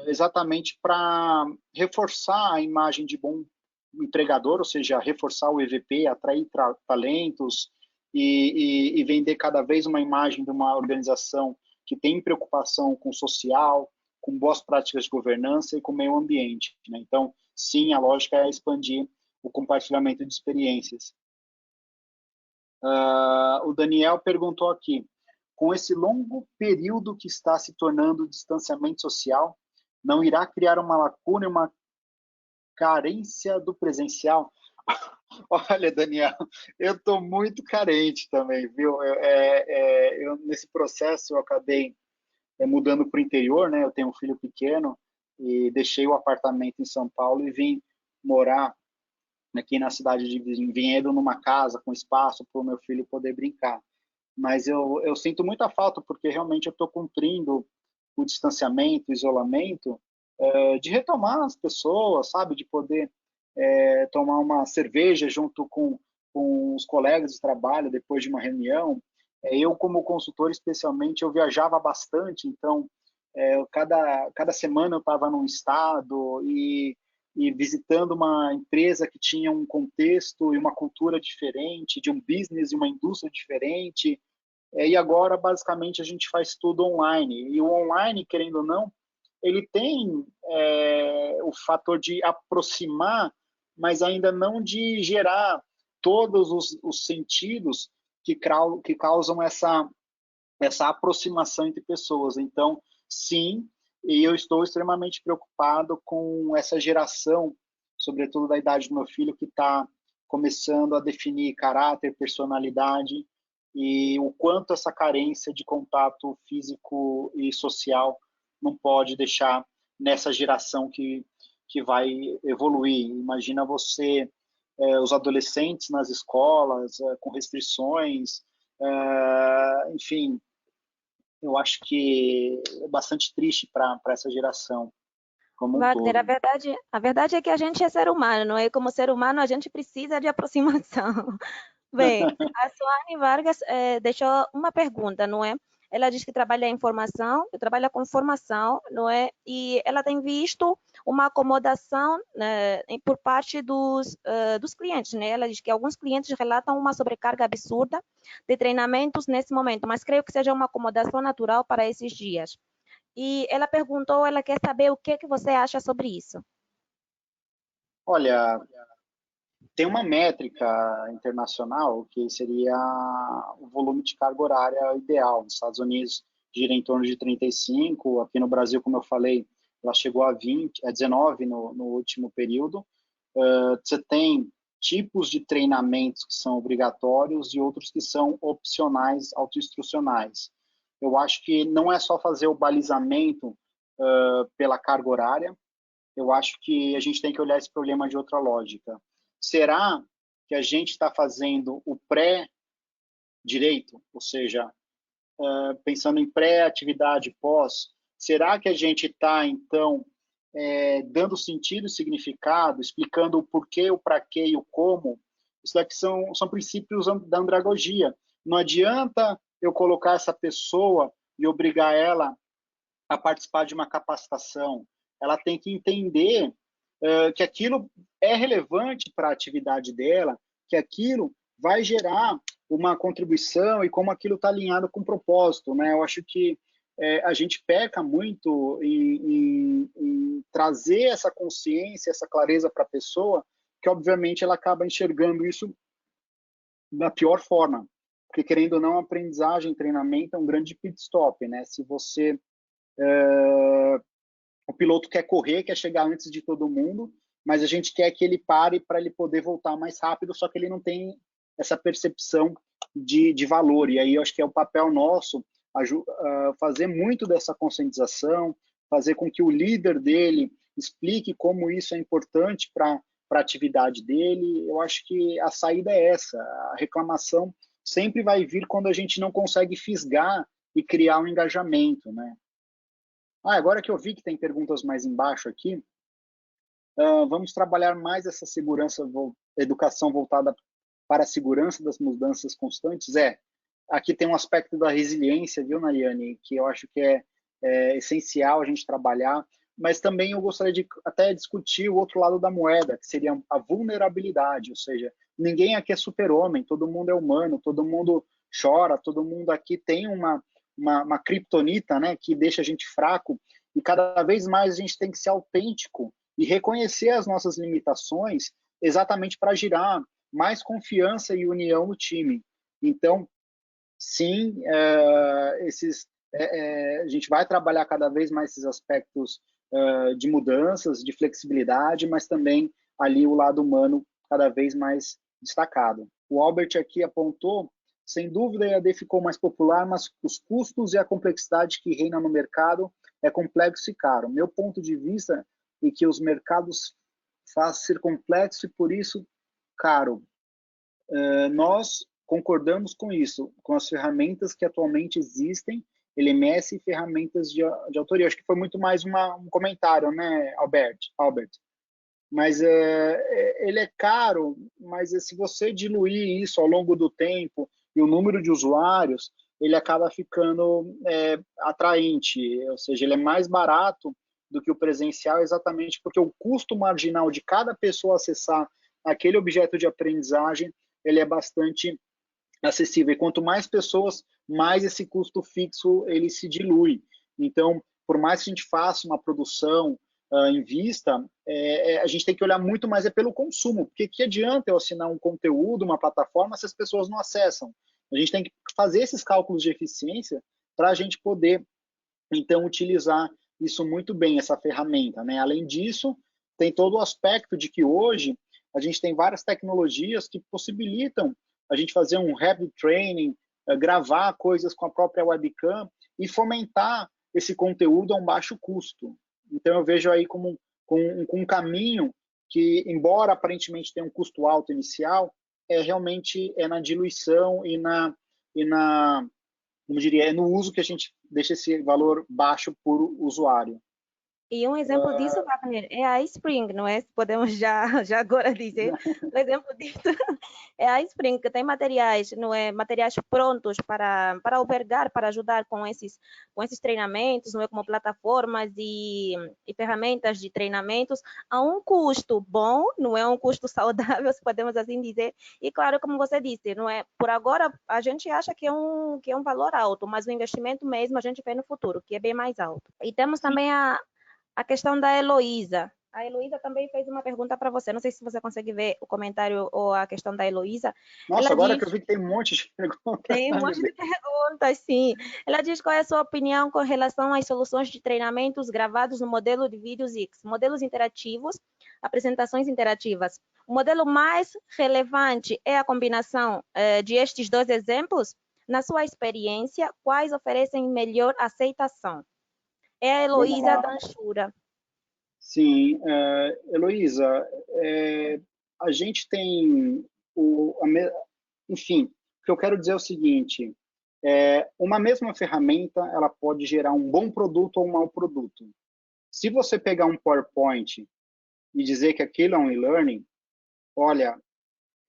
exatamente para reforçar a imagem de bom empregador, ou seja, reforçar o EVP, atrair talentos e vender cada vez uma imagem de uma organização que tem preocupação com o social, com boas práticas de governança e com o meio ambiente, né? Então, sim, a lógica é expandir o compartilhamento de experiências. O Daniel perguntou aqui, com esse longo período que está se tornando o distanciamento social, não irá criar uma lacuna e uma carência do presencial? Olha, Daniel, eu estou muito carente também, viu? Nesse processo eu acabei mudando para o interior, né? Eu tenho um filho pequeno e deixei o apartamento em São Paulo e vim morar aqui na cidade de Vinhedo, numa casa com espaço para o meu filho poder brincar. Mas eu sinto muita falta, porque realmente eu estou cumprindo o distanciamento, o isolamento, de retomar as pessoas, sabe? De poder tomar uma cerveja junto com os colegas de trabalho depois de uma reunião. Eu, como consultor, especialmente, eu viajava bastante, então, cada semana eu estava num estado e visitando uma empresa que tinha um contexto e uma cultura diferente, de um business e uma indústria diferente, e agora, basicamente, a gente faz tudo online. E o online, querendo ou não, ele tem o fator de aproximar, mas ainda não de gerar todos os sentidos que causam essa aproximação entre pessoas. Então, sim, e eu estou extremamente preocupado com essa geração, sobretudo da idade do meu filho, que está começando a definir caráter, personalidade, e o quanto essa carência de contato físico e social não pode deixar nessa geração que vai evoluir. Imagina você, os adolescentes nas escolas, com restrições, enfim, eu acho que é bastante triste para essa geração como um Wagner, todo. a verdade é que a gente é ser humano, não é? Como ser humano, a gente precisa de aproximação. Bem, a Suane Vargas deixou uma pergunta, não é? Ela diz que trabalha em formação, trabalha com formação, não é? E ela tem visto uma acomodação por parte dos clientes, né? Ela diz que alguns clientes relatam uma sobrecarga absurda de treinamentos nesse momento, mas creio que seja uma acomodação natural para esses dias. E ela perguntou, ela quer saber o que você acha sobre isso. Olha, tem uma métrica internacional que seria o volume de carga horária ideal. Nos Estados Unidos gira em torno de 35, aqui no Brasil, como eu falei, ela chegou a 20, a 19 no último período. Você tem tipos de treinamentos que são obrigatórios e outros que são opcionais, autoinstrucionais. Eu acho que não é só fazer o balizamento pela carga horária, eu acho que a gente tem que olhar esse problema de outra lógica. Será que a gente está fazendo o pré-direito, ou seja, pensando em pré-atividade pós, será que a gente está, então, dando sentido e significado, explicando o porquê, o para quê e o como? Isso daqui são princípios da andragogia. Não adianta eu colocar essa pessoa e obrigar ela a participar de uma capacitação. Ela tem que entender que aquilo é relevante para a atividade dela, que aquilo vai gerar uma contribuição e como aquilo está alinhado com o propósito, né? Eu acho que a gente peca muito em trazer essa consciência, essa clareza para a pessoa, que obviamente ela acaba enxergando isso da pior forma, porque querendo ou não, a aprendizagem, treinamento é um grande pit stop, né? Se você o piloto quer correr, quer chegar antes de todo mundo, mas a gente quer que ele pare para ele poder voltar mais rápido, só que ele não tem essa percepção de valor. E aí eu acho que é o papel nosso fazer muito dessa conscientização, fazer com que o líder dele explique como isso é importante para a atividade dele. Eu acho que a saída é essa. A reclamação sempre vai vir quando a gente não consegue fisgar e criar um engajamento, né? Agora que eu vi que tem perguntas mais embaixo aqui, vamos trabalhar mais essa segurança, educação voltada para a segurança das mudanças constantes? Aqui tem um aspecto da resiliência, viu, Nayane, que eu acho que é essencial a gente trabalhar, mas também eu gostaria de até discutir o outro lado da moeda, que seria a vulnerabilidade, ou seja, ninguém aqui é super-homem, todo mundo é humano, todo mundo chora, todo mundo aqui tem uma criptonita, né, que deixa a gente fraco, e cada vez mais a gente tem que ser autêntico e reconhecer as nossas limitações exatamente para gerar mais confiança e união no time. Então, sim, a gente vai trabalhar cada vez mais esses aspectos de mudanças, de flexibilidade, mas também ali o lado humano cada vez mais destacado. O Albert aqui apontou Sem dúvida, a EAD ficou mais popular, mas os custos e a complexidade que reina no mercado é complexo e caro. Meu ponto de vista é que os mercados fazem ser complexo e, por isso, caro. Nós concordamos com isso, com as ferramentas que atualmente existem, LMS e ferramentas de autoria. Acho que foi muito mais um comentário, né, Albert? Mas ele é caro, mas se você diluir isso ao longo do tempo e o número de usuários, ele acaba ficando atraente, ou seja, ele é mais barato do que o presencial, exatamente porque o custo marginal de cada pessoa acessar aquele objeto de aprendizagem, ele é bastante acessível. E quanto mais pessoas, mais esse custo fixo ele se dilui. Então, por mais que a gente faça uma produção invista, a gente tem que olhar muito mais pelo consumo, porque que adianta eu assinar um conteúdo, uma plataforma, se as pessoas não acessam? A gente tem que fazer esses cálculos de eficiência para a gente poder, então, utilizar isso muito bem, essa ferramenta, né? Além disso, tem todo o aspecto de que hoje a gente tem várias tecnologias que possibilitam a gente fazer um rapid training, gravar coisas com a própria webcam e fomentar esse conteúdo a um baixo custo. Então, eu vejo aí como um caminho que, embora aparentemente tenha um custo alto inicial, realmente é na diluição e como diria, é no uso que a gente deixa esse valor baixo por usuário. E um exemplo disso, Wagner, é a Spring, não é? Podemos já agora dizer. Um exemplo disso é a Spring, que tem materiais, não é? Materiais prontos para albergar, para ajudar com esses treinamentos, não é? Como plataformas e ferramentas de treinamentos, a um custo bom, não é um custo saudável, se podemos assim dizer. E claro, como você disse, não é? Por agora, a gente acha que é um valor alto, mas o investimento mesmo a gente vê no futuro, que é bem mais alto. E temos também a questão da Heloísa. A Heloísa também fez uma pergunta para você. Não sei se você consegue ver o comentário ou a questão da Heloísa. Nossa, agora que eu vi que tem um monte de perguntas. Tem um monte de perguntas, sim. Ela diz qual é a sua opinião com relação às soluções de treinamentos gravados no modelo de vídeos X, modelos interativos, apresentações interativas. O modelo mais relevante é a combinação de estes dois exemplos? Na sua experiência, quais oferecem melhor aceitação? É a Heloísa Danchura. Sim, Heloísa, a gente tem, enfim, o que eu quero dizer é o seguinte, uma mesma ferramenta, ela pode gerar um bom produto ou um mau produto. Se você pegar um PowerPoint e dizer que aquilo é um e-learning, olha,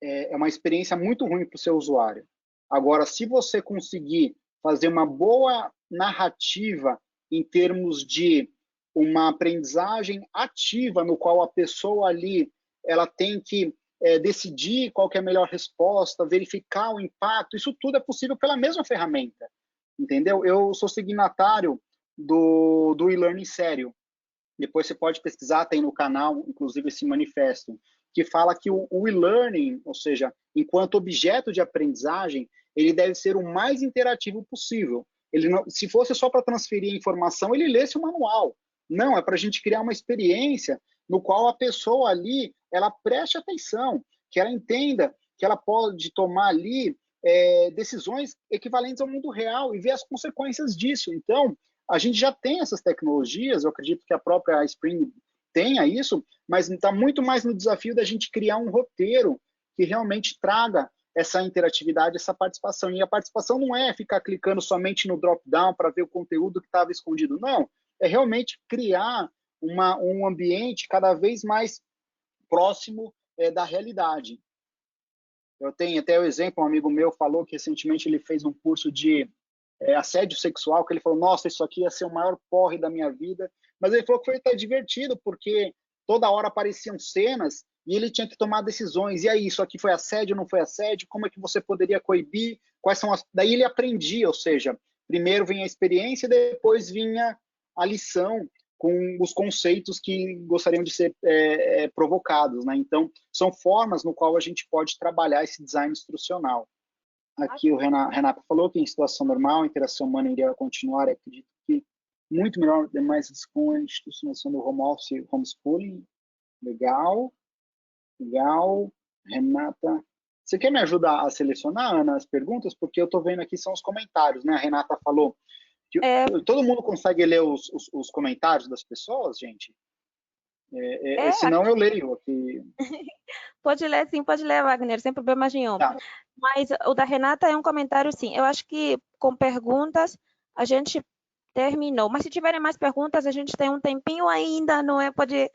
é uma experiência muito ruim para o seu usuário. Agora, se você conseguir fazer uma boa narrativa em termos de uma aprendizagem ativa, no qual a pessoa ali ela tem que decidir qual que é a melhor resposta, verificar o impacto, isso tudo é possível pela mesma ferramenta, entendeu? Eu sou signatário do e-learning sério. Depois você pode pesquisar, tem no canal, inclusive, esse manifesto, que fala que o e-learning, ou seja, enquanto objeto de aprendizagem, ele deve ser o mais interativo possível. Ele não, se fosse só para transferir a informação, ele lesse o manual. Não, é para a gente criar uma experiência no qual a pessoa ali, ela preste atenção, que ela entenda que ela pode tomar ali decisões equivalentes ao mundo real e ver as consequências disso. Então, a gente já tem essas tecnologias, eu acredito que a própria Spring tenha isso, mas está muito mais no desafio da gente criar um roteiro que realmente traga essa interatividade, essa participação. E a participação não é ficar clicando somente no drop-down para ver o conteúdo que estava escondido, não. É realmente criar um ambiente cada vez mais próximo da realidade. Eu tenho até o exemplo, um amigo meu falou que recentemente ele fez um curso de assédio sexual, que ele falou, nossa, isso aqui ia ser o maior porre da minha vida, mas ele falou que foi até divertido, porque toda hora apareciam cenas e ele tinha que tomar decisões, e aí, isso aqui foi assédio, não foi assédio, como é que você poderia coibir, quais são as... Daí ele aprendia, ou seja, primeiro vinha a experiência, depois vinha a lição com os conceitos que gostariam de ser provocados, né? Então, são formas no qual a gente pode trabalhar esse design instrucional. Aqui o Renato falou que em situação normal a interação humana iria continuar, acredito que muito melhor, demais com a institucionalização do home office e homeschooling. Legal, Renata. Você quer me ajudar a selecionar, Ana, as perguntas? Porque eu estou vendo aqui são os comentários, né? A Renata falou que É, todo mundo consegue ler os comentários das pessoas, gente? Senão aqui, eu leio aqui. pode ler, sim, pode ler, Wagner, sem problema nenhum. Tá. Mas o da Renata é um comentário, sim. Eu acho que com perguntas a gente terminou. Mas se tiverem mais perguntas, a gente tem um tempinho ainda, não é? Pode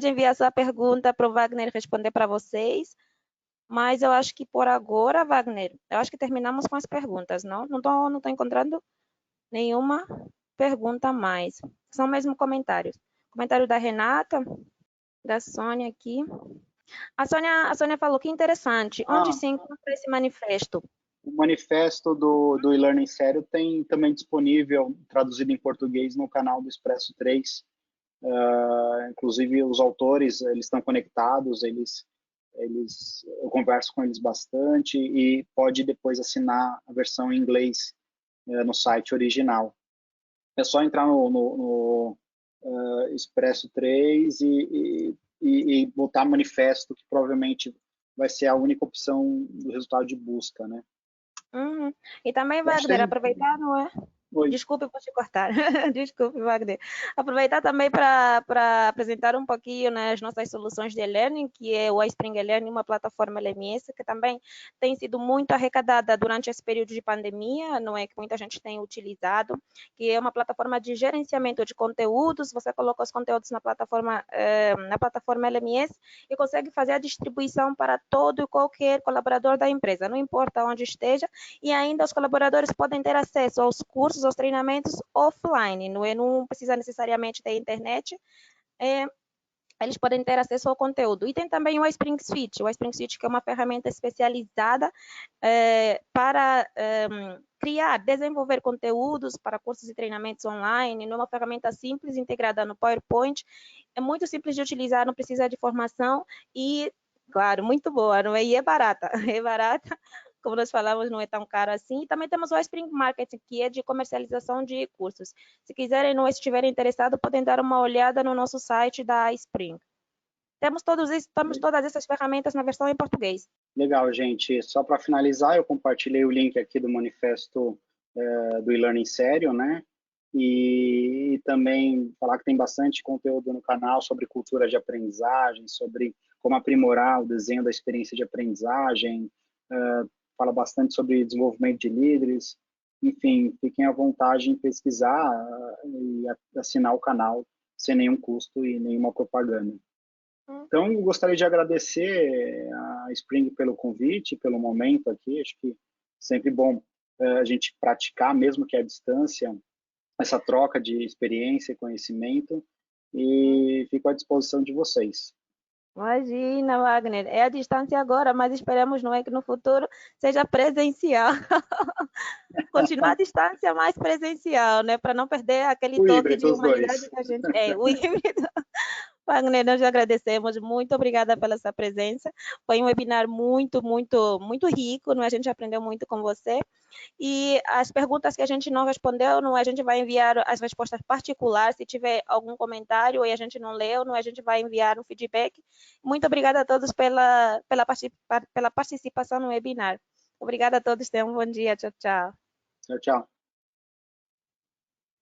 enviar sua pergunta para o Wagner responder para vocês. Mas eu acho que por agora, Wagner, eu acho que terminamos com as perguntas, não? Não tô encontrando nenhuma pergunta a mais. São mesmo comentários. Comentário da Renata, da Sônia aqui. A Sônia falou que interessante. Onde Ah, se encontra esse manifesto? o manifesto do e-learning sério tem também disponível, traduzido em português, no canal do Expresso 3. Inclusive, os autores, eles estão conectados, eu converso com eles bastante e pode depois assinar a versão em inglês no site original. É só entrar no Expresso 3 e botar manifesto, que provavelmente vai ser a única opção do resultado de busca, né? Uhum. E também, Eu acho que Wagner, aproveitar, não é? Oi. Desculpe por te cortar. Desculpe, Wagner. Aproveitar também para apresentar um pouquinho, né, as nossas soluções de e-learning, que é o iSpring e-Learning, uma plataforma LMS que também tem sido muito arrecadada durante esse período de pandemia, não é, que muita gente tem utilizado, que é uma plataforma de gerenciamento de conteúdos. Você coloca os conteúdos na plataforma LMS e consegue fazer a distribuição para todo e qualquer colaborador da empresa, não importa onde esteja, e ainda os colaboradores podem ter acesso aos cursos, aos treinamentos offline, não precisa necessariamente ter internet, é, eles podem ter acesso ao conteúdo. E tem também o iSpring Suite, que é uma ferramenta especializada para criar, desenvolver conteúdos para cursos e treinamentos online, numa ferramenta simples, integrada no PowerPoint, é muito simples de utilizar, não precisa de formação e, claro, muito boa, não é? E é barata, é barata, como nós falamos, não é tão caro assim. E também temos o iSpring Marketing, que é de comercialização de cursos. Se quiserem ou estiverem interessados, podem dar uma olhada no nosso site da iSpring. Temos todas essas ferramentas na versão em português. Legal, gente. Só para finalizar, eu compartilhei o link aqui do manifesto do e-learning sério, né? E também falar que tem bastante conteúdo no canal sobre cultura de aprendizagem, sobre como aprimorar o desenho da experiência de aprendizagem, fala bastante sobre desenvolvimento de líderes. Enfim, fiquem à vontade em pesquisar e assinar o canal sem nenhum custo e nenhuma propaganda. Então, eu gostaria de agradecer a Spring pelo convite, pelo momento aqui. Acho que sempre bom a gente praticar, mesmo que à distância, essa troca de experiência e conhecimento. E fico à disposição de vocês. Imagina, Wagner, é a distância agora, mas esperamos, não é, que no futuro seja presencial. Continuar a distância, mais presencial, né? Para não perder aquele O toque híbrido, de os humanidade dois. que a gente é. O híbrido. Wagner, nós agradecemos. Muito obrigada pela sua presença. Foi um webinar muito, muito, muito rico, não é? A gente aprendeu muito com você. E as perguntas que a gente não respondeu, não é? A gente vai enviar as respostas particulares. Se tiver algum comentário e a gente não leu, não é? A gente vai enviar um feedback. Muito obrigada a todos pela participação no webinar. Obrigada a todos. Tenham um bom dia. Tchau, tchau. Tchau, tchau.